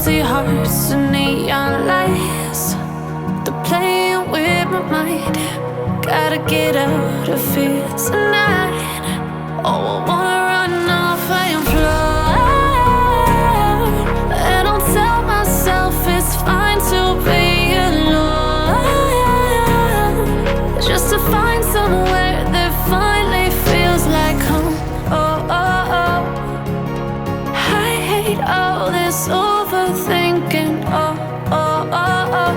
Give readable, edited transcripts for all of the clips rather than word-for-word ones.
empty hearts and neon lights. They're playing with my mind. Gotta get out of here tonight. Oh, I wanna run off and fly. And I'll tell myself it's fine to be alone, just to find somewhere that finally feels like home. Oh, oh, oh. I hate all this overthinking. Oh, oh, oh, oh.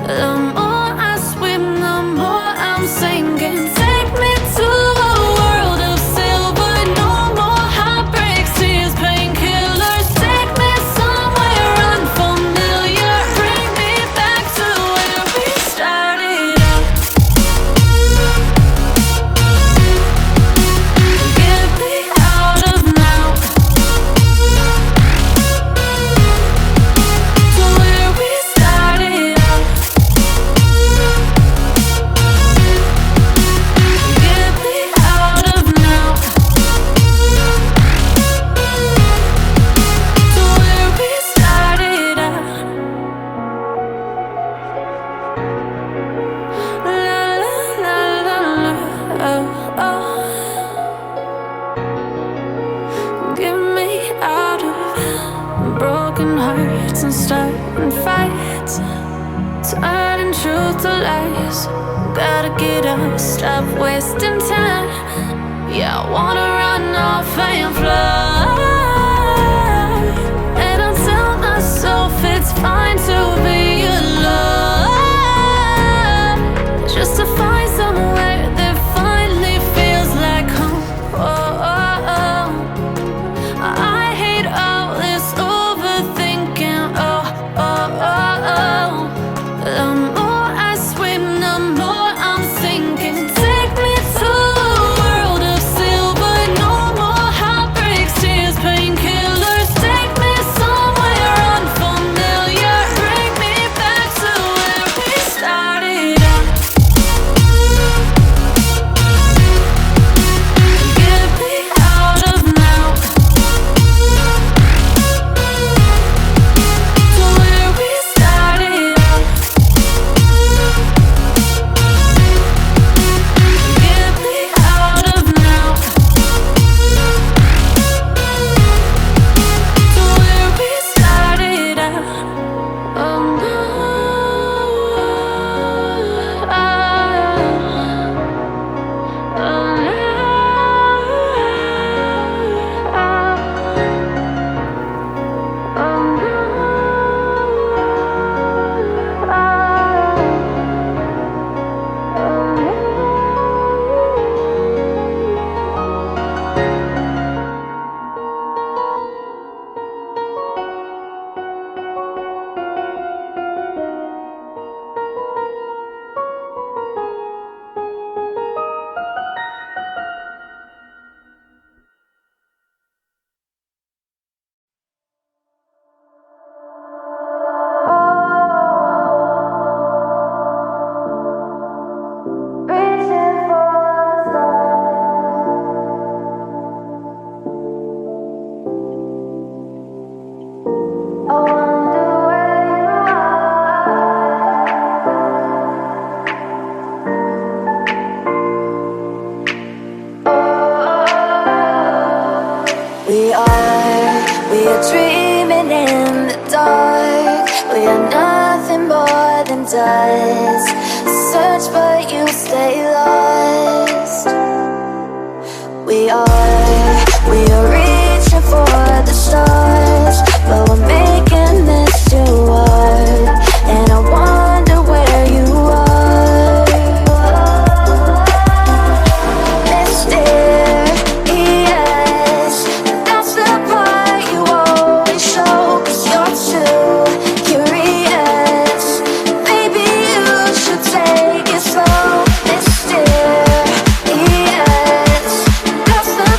The more I swim, the more I'm sinking. Take me to a world of silver. No more heartbreaks, tears, painkillers. Take me somewhere unfamiliar. Bring me back to where we started out. Get me out of now, to where we started out. Get me out of now, to where we started out. La la la la la, oh, oh. Get me out of broken hearts and starting fights, turning truth to lies. Gotta get up, stop wasting time. Yeah, I wanna run off and fly. And I'll tell myself it's fine to be alone, just to find somewhere that finally feels like home. Oh, oh, oh. I hate all this overthinking. Oh, oh, oh, oh. The more I swim, the more I'm sinking. Take me to a world of silver. No more heartbreaks, tears, painkillers. Take me somewhere unfamiliar. Bring me back to where we started out. Get me out of now, to where we started out. Get me out of now, to where we started out. Oh no, oh We are dreaming in the dark. We are nothing more than dust. Search but you stay lost. We are reaching for the stars, but we're making this too hard. And I wonder where you are. Mysterious, that's the part you always show. 'Cause you're too curious. Maybe you should take it slow. Mysterious, that's the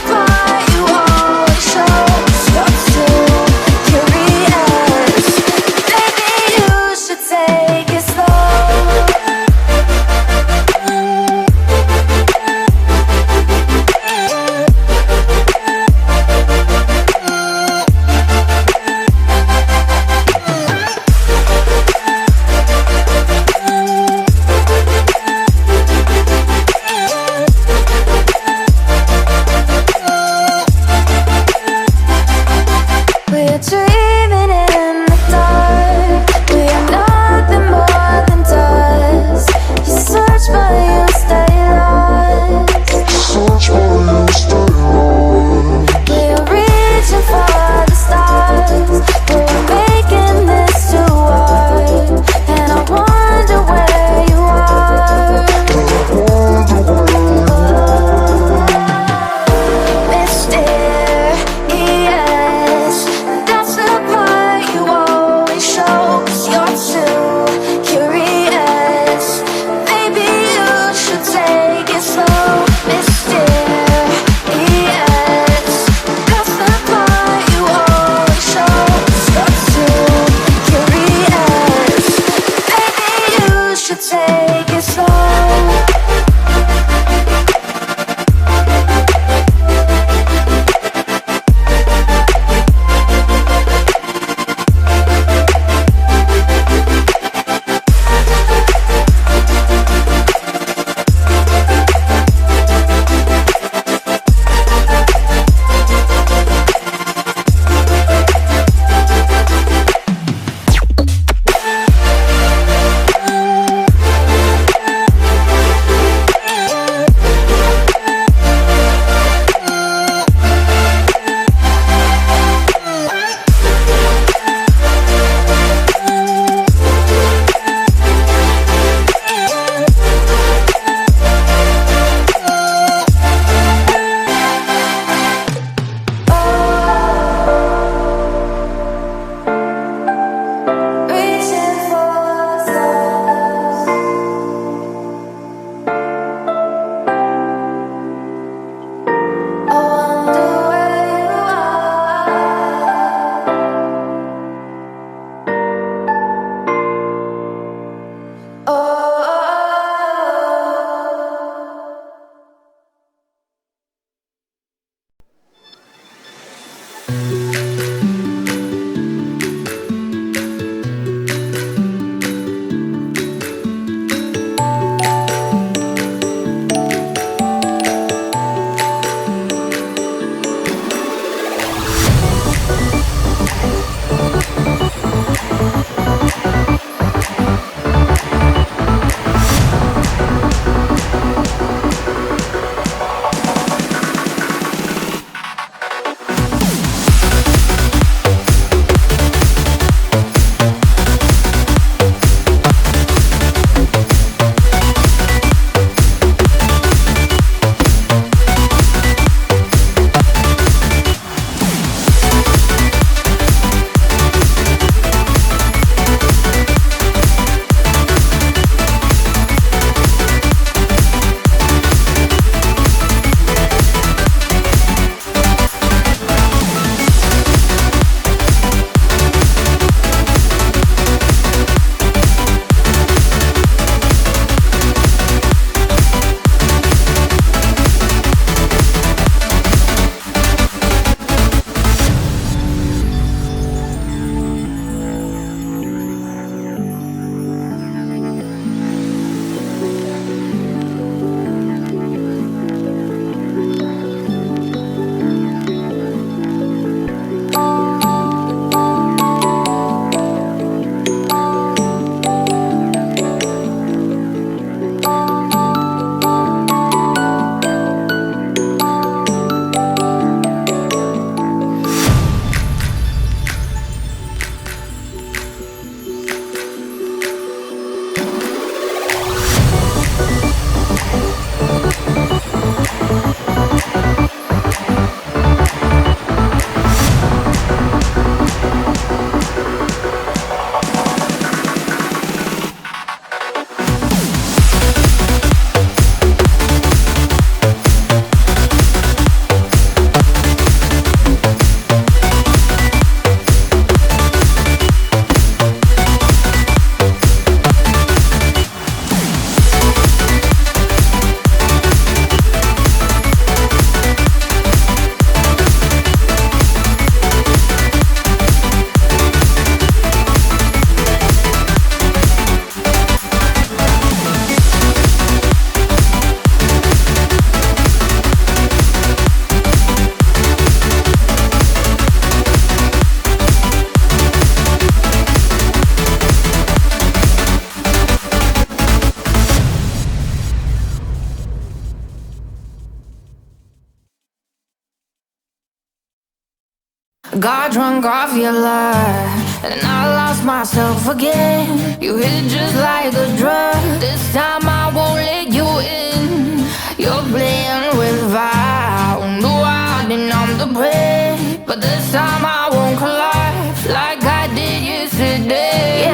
Got drunk off your love, and I lost myself again. You hit just like a drug. This time I won't let you in. You're playing with fire. No, I didn't on the prey, but this time I won't collide like I did yesterday.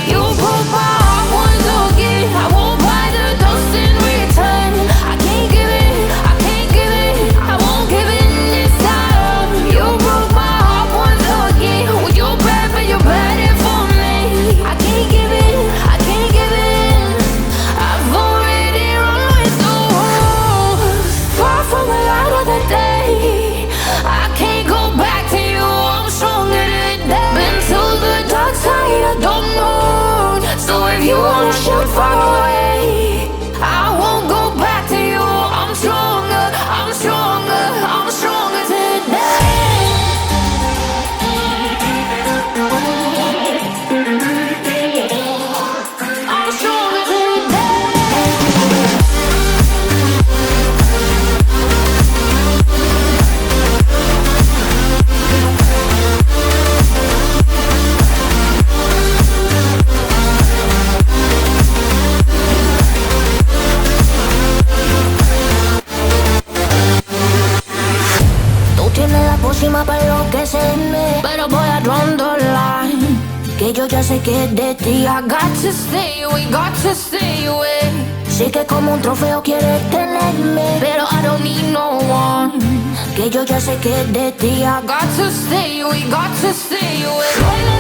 You broke my heart once again. I won't buy the dust in return. I can't give it, I can't give it, I won't give in this time. You broke my heart once again. Well, you're bad, but you're bad it for me. I can't give it, I can't give in. I've already run with the wolves. Far from the light of the day, I can't go back to you. I'm stronger today. Been to the dark side, I don't know. So if you wanna shoot far away, I won't go back to you. I'm stronger, I'm stronger, I'm stronger today. I'm stronger today. Tú tienes la pócima para enloquecerme, pero voy a draw the line. Que yo ya sé que es de ti. I got to stay away, got to stay away. Sé que como un trofeo quieres tenerme, pero I don't need no one. Que yo ya sé que es de ti. I got to stay away, got to stay away.